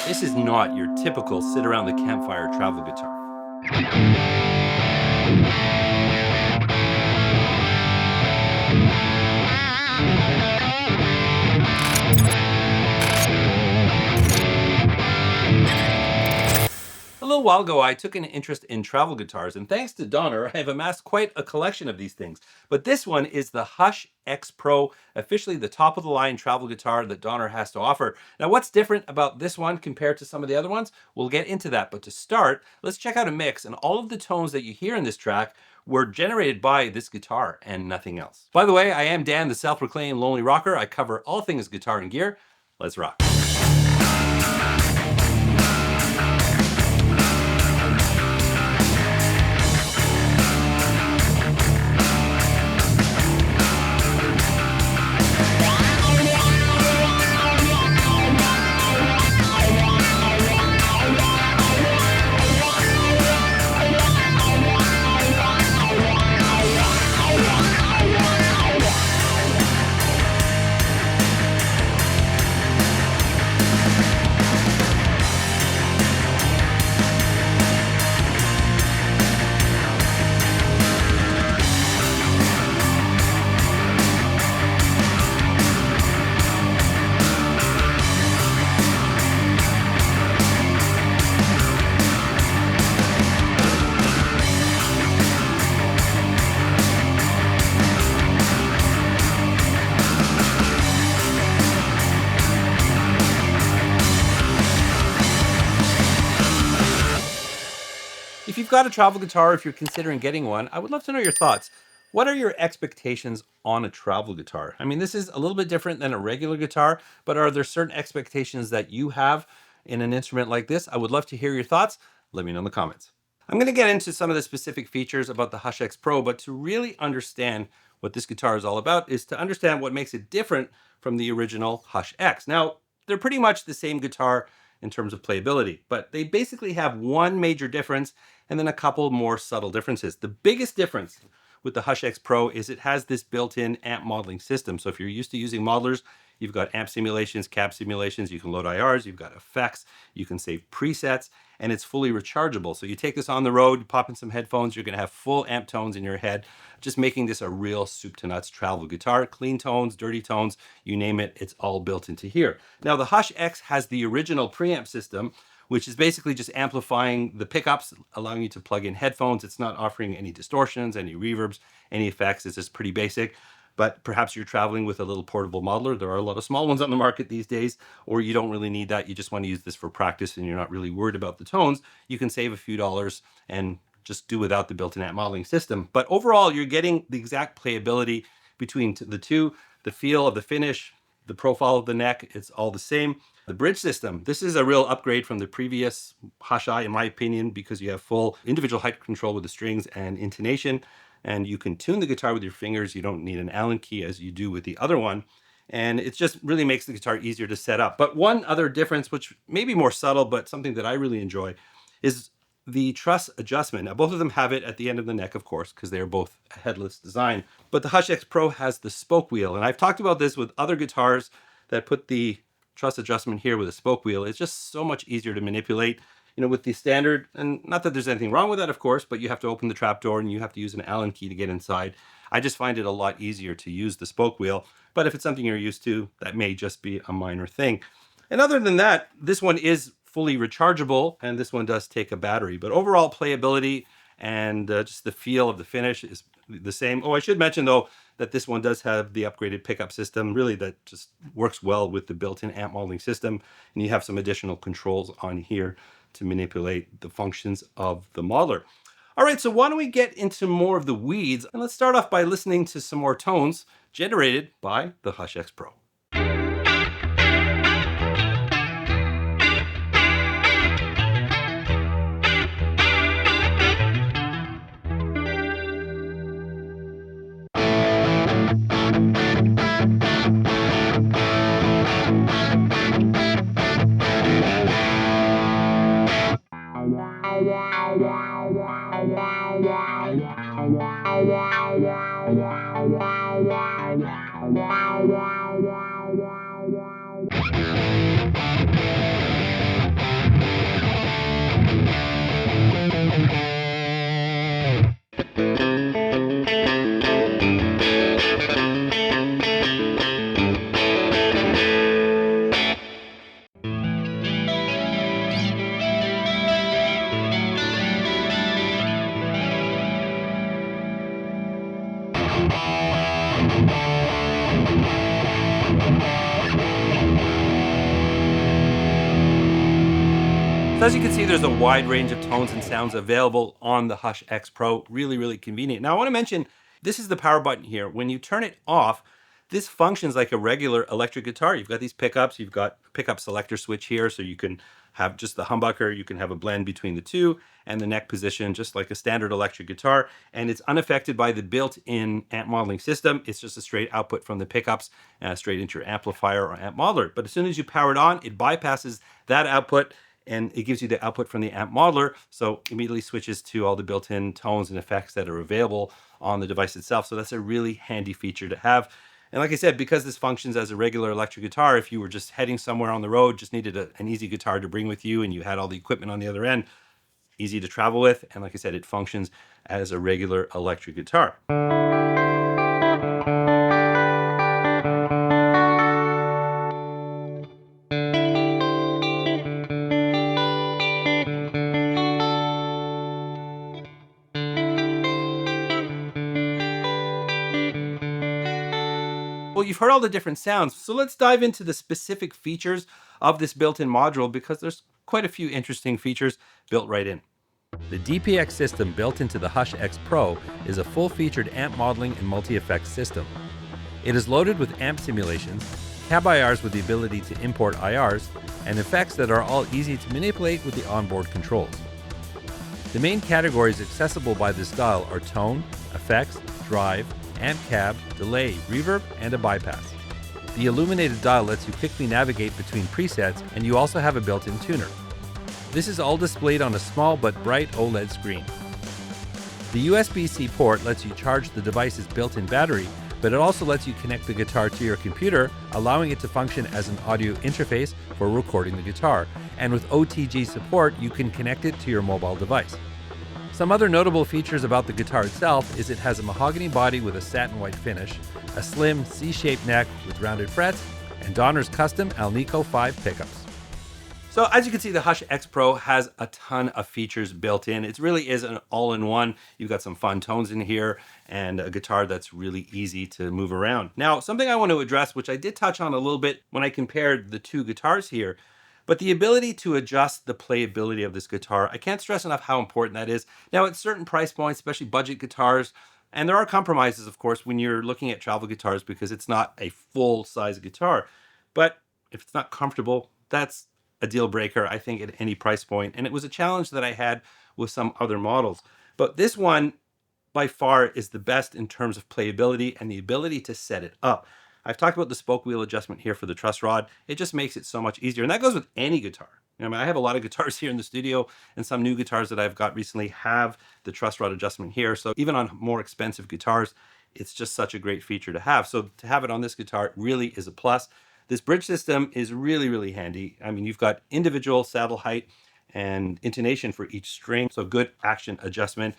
This is not your typical sit around the campfire travel guitar. A little while ago, I took an interest in travel guitars, and thanks to Donner, I have amassed quite a collection of these things. But this one is the Hush X Pro, officially the top of the line travel guitar that Donner has to offer. Now, what's different about this one compared to some of the other ones? We'll get into that. But to start, let's check out a mix. And all of the tones that you hear in this track were generated by this guitar and nothing else. By the way, I am Dan, the self-proclaimed lonely rocker. I cover all things guitar and gear. Let's rock. If you've got a travel guitar, if you're considering getting one, I would love to know your thoughts. What are your expectations on a travel guitar? I mean, this is a little bit different than a regular guitar, but are there certain expectations that you have in an instrument like this? I would love to hear your thoughts. Let me know in the comments. I'm going to get into some of the specific features about the Hush X Pro, but to really understand what this guitar is all about is to understand what makes it different from the original Hush X. Now, they're pretty much the same guitar in terms of playability, but they basically have one major difference and then a couple more subtle differences. The biggest difference with the Hush X Pro is it has this built-in amp modeling system. So if you're used to using modelers, you've got amp simulations, cab simulations, you can load IRs, you've got effects, you can save presets, and it's fully rechargeable. So you take this on the road, you pop in some headphones, you're gonna have full amp tones in your head, just making this a real soup to nuts travel guitar. Clean tones, dirty tones, you name it, it's all built into here. Now the Hush X has the original preamp system, which is basically just amplifying the pickups, allowing you to plug in headphones. It's not offering any distortions, any reverbs, any effects. It's just pretty basic. But perhaps you're traveling with a little portable modeler. There are a lot of small ones on the market these days, or you don't really need that. You just want to use this for practice and you're not really worried about the tones. You can save a few dollars and just do without the built-in amp modeling system. But overall, you're getting the exact playability between the two, the feel of the finish, the profile of the neck, it's all the same. The bridge system, this is a real upgrade from the previous Hush I, in my opinion, because you have full individual height control with the strings and intonation, and you can tune the guitar with your fingers. You don't need an Allen key as you do with the other one. And it just really makes the guitar easier to set up. But one other difference, which may be more subtle, but something that I really enjoy, is the truss adjustment. Now, both of them have it at the end of the neck, of course, because they're both a headless design. But the Hush X Pro has the spoke wheel. And I've talked about this with other guitars that put the truss adjustment here with a spoke wheel. It's just so much easier to manipulate. You know, with the standard, and not that there's anything wrong with that, of course, but you have to open the trap door and you have to use an Allen key to get inside. I just find it a lot easier to use the spoke wheel. But if it's something you're used to, that may just be a minor thing. And other than that, this one is fully rechargeable, and this one does take a battery. But overall playability and just the feel of the finish is the same. Oh, I should mention, though, that this one does have the upgraded pickup system, really that just works well with the built-in amp modeling system. And you have some additional controls on here to manipulate the functions of the modeler. All right, so why don't we get into more of the weeds? And let's start off by listening to some more tones generated by the Hush X Pro. So as you can see, there's a wide range of tones and sounds available on the Hush X Pro. Really, really convenient. Now I want to mention, this is the power button here. When you turn it off, this functions like a regular electric guitar. You've got these pickups, you've got pickup selector switch here, so you can have just the humbucker, you can have a blend between the two, and the neck position, just like a standard electric guitar. And it's unaffected by the built-in amp modeling system. It's just a straight output from the pickups, straight into your amplifier or amp modeler. But as soon as you power it on, it bypasses that output, and it gives you the output from the amp modeler, so immediately switches to all the built-in tones and effects that are available on the device itself. So that's a really handy feature to have. And like I said, because this functions as a regular electric guitar, if you were just heading somewhere on the road, just needed an easy guitar to bring with you, and you had all the equipment on the other end, easy to travel with. And like I said, it functions as a regular electric guitar. Well, you've heard all the different sounds, so let's dive into the specific features of this built-in module, because there's quite a few interesting features built right in. The DPX system built into the Hush X Pro is a full-featured amp modeling and multi-effects system. It is loaded with amp simulations, cab IRs with the ability to import IRs, and effects that are all easy to manipulate with the onboard controls. The main categories accessible by this dial are tone, effects, drive, amp cab, delay, reverb, and a bypass. The illuminated dial lets you quickly navigate between presets, and you also have a built-in tuner. This is all displayed on a small but bright OLED screen. The USB-C port lets you charge the device's built-in battery, but it also lets you connect the guitar to your computer, allowing it to function as an audio interface for recording the guitar. And with OTG support, you can connect it to your mobile device. Some other notable features about the guitar itself is it has a mahogany body with a satin white finish, a slim C-shaped neck with rounded frets, and Donner's custom Alnico 5 pickups. So as you can see, the Hush X Pro has a ton of features built in. It really is an all-in-one. You've got some fun tones in here and a guitar that's really easy to move around. Now, something I want to address, which I did touch on a little bit when I compared the two guitars here, but the ability to adjust the playability of this guitar, I can't stress enough how important that is. Now, at certain price points, especially budget guitars, and there are compromises, of course, when you're looking at travel guitars, because it's not a full-size guitar. But if it's not comfortable, that's a deal breaker, I think, at any price point. And it was a challenge that I had with some other models. But this one, by far, is the best in terms of playability and the ability to set it up. I've talked about the spoke wheel adjustment here for the truss rod. It just makes it so much easier. And that goes with any guitar. I mean, I have a lot of guitars here in the studio, and some new guitars that I've got recently have the truss rod adjustment here. So even on more expensive guitars, it's just such a great feature to have. So to have it on this guitar really is a plus. This bridge system is really, really handy. I mean, you've got individual saddle height and intonation for each string. So good action adjustment.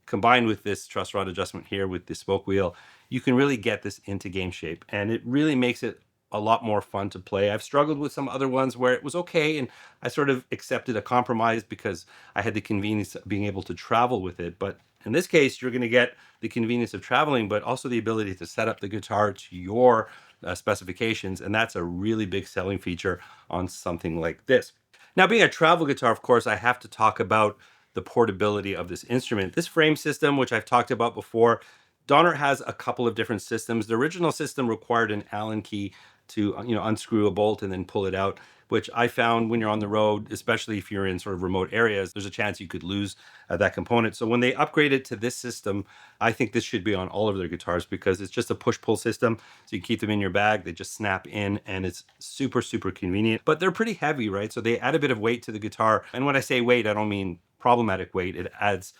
Combined with this truss rod adjustment here with the spoke wheel, you can really get this into game shape, and it really makes it a lot more fun to play. I've struggled with some other ones where it was okay, and I sort of accepted a compromise because I had the convenience of being able to travel with it. But in this case, you're going to get the convenience of traveling, but also the ability to set up the guitar to your specifications, and that's a really big selling feature on something like this. Now, being a travel guitar, of course, I have to talk about the portability of this instrument. This frame system, which I've talked about before, Donner has a couple of different systems. The original system required an Allen key to unscrew a bolt and then pull it out, which I found when you're on the road, especially if you're in sort of remote areas, there's a chance you could lose that component. So when they upgraded to this system, I think this should be on all of their guitars, because it's just a push-pull system. So you keep them in your bag, they just snap in, and it's super, super convenient. But they're pretty heavy, right? So they add a bit of weight to the guitar. And when I say weight, I don't mean problematic weight. It adds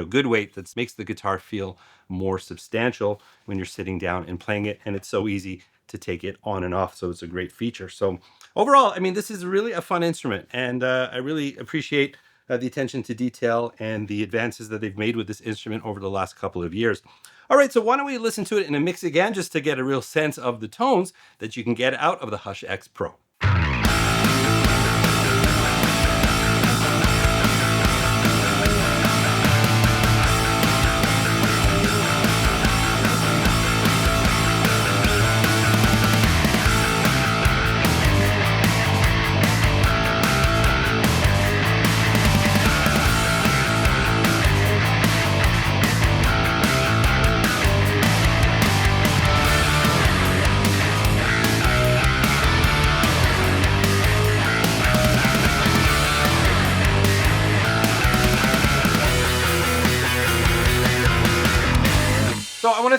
good weight that makes the guitar feel more substantial when you're sitting down and playing it. And it's so easy to take it on and off. So it's a great feature. So overall, I mean, this is really a fun instrument, and I really appreciate the attention to detail and the advances that they've made with this instrument over the last couple of years. All right, so why don't we listen to it in a mix again, just to get a real sense of the tones that you can get out of the Hush X Pro.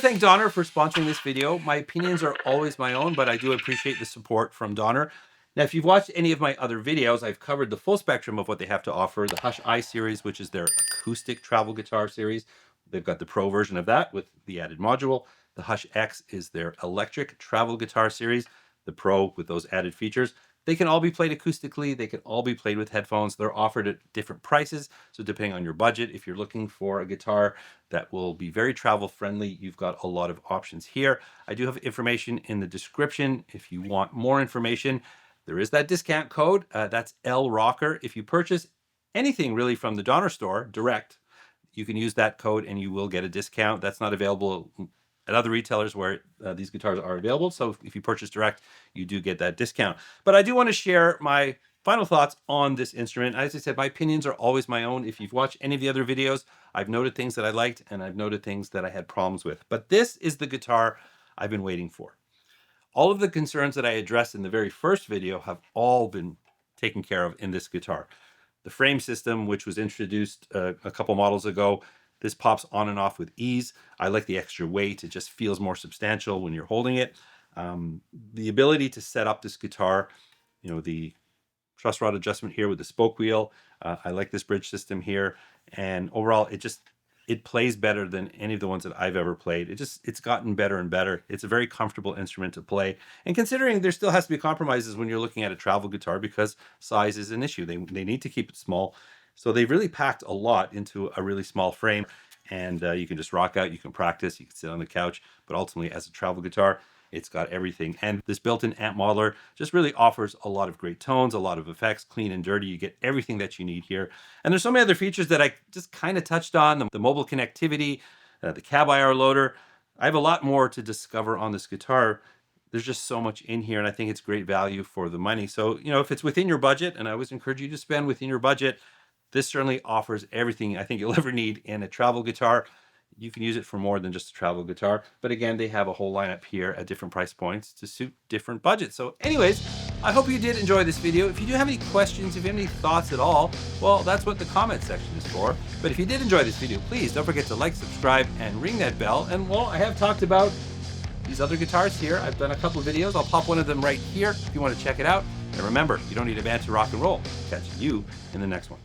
to thank Donner for sponsoring this video. My opinions are always my own, but I do appreciate the support from Donner. Now, if you've watched any of my other videos, I've covered the full spectrum of what they have to offer. The Hush I series, which is their acoustic travel guitar series. They've got the Pro version of that with the added module. The Hush X is their electric travel guitar series, the Pro with those added features. They can all be played acoustically. They can all be played with headphones. They're offered at different prices. So depending on your budget, if you're looking for a guitar that will be very travel friendly, you've got a lot of options here. I do have information in the description. If you want more information, there is that discount code. That's LRocker. If you purchase anything really from the Donner store direct, you can use that code and you will get a discount. That's not available at other retailers where these guitars are available. So if you purchase direct, you do get that discount. But I do want to share my final thoughts on this instrument. As I said, my opinions are always my own. If you've watched any of the other videos, I've noted things that I liked and I've noted things that I had problems with. But this is the guitar I've been waiting for. All of the concerns that I addressed in the very first video have all been taken care of in this guitar. The frame system, which was introduced a couple models ago, this pops on and off with ease. I like the extra weight. It just feels more substantial when you're holding it. The ability to set up this guitar, the truss rod adjustment here with the spoke wheel. I like this bridge system here. And overall, it plays better than any of the ones that I've ever played. It's gotten better and better. It's a very comfortable instrument to play. And considering there still has to be compromises when you're looking at a travel guitar because size is an issue. They need to keep it small. So they've really packed a lot into a really small frame, and you can just rock out, you can practice, you can sit on the couch, but ultimately as a travel guitar, it's got everything. And this built-in amp modeler just really offers a lot of great tones, a lot of effects, clean and dirty. You get everything that you need here. And there's so many other features that I just kind of touched on, the mobile connectivity, the cab IR loader. I have a lot more to discover on this guitar. There's just so much in here, and I think it's great value for the money. So, if it's within your budget, and I always encourage you to spend within your budget, this certainly offers everything I think you'll ever need in a travel guitar. You can use it for more than just a travel guitar. But again, they have a whole lineup here at different price points to suit different budgets. So anyways, I hope you did enjoy this video. If you do have any questions, if you have any thoughts at all, well, that's what the comment section is for. But if you did enjoy this video, please don't forget to like, subscribe, and ring that bell. And well, I have talked about these other guitars here. I've done a couple of videos. I'll pop one of them right here if you want to check it out. And remember, you don't need a band to rock and roll. Catch you in the next one.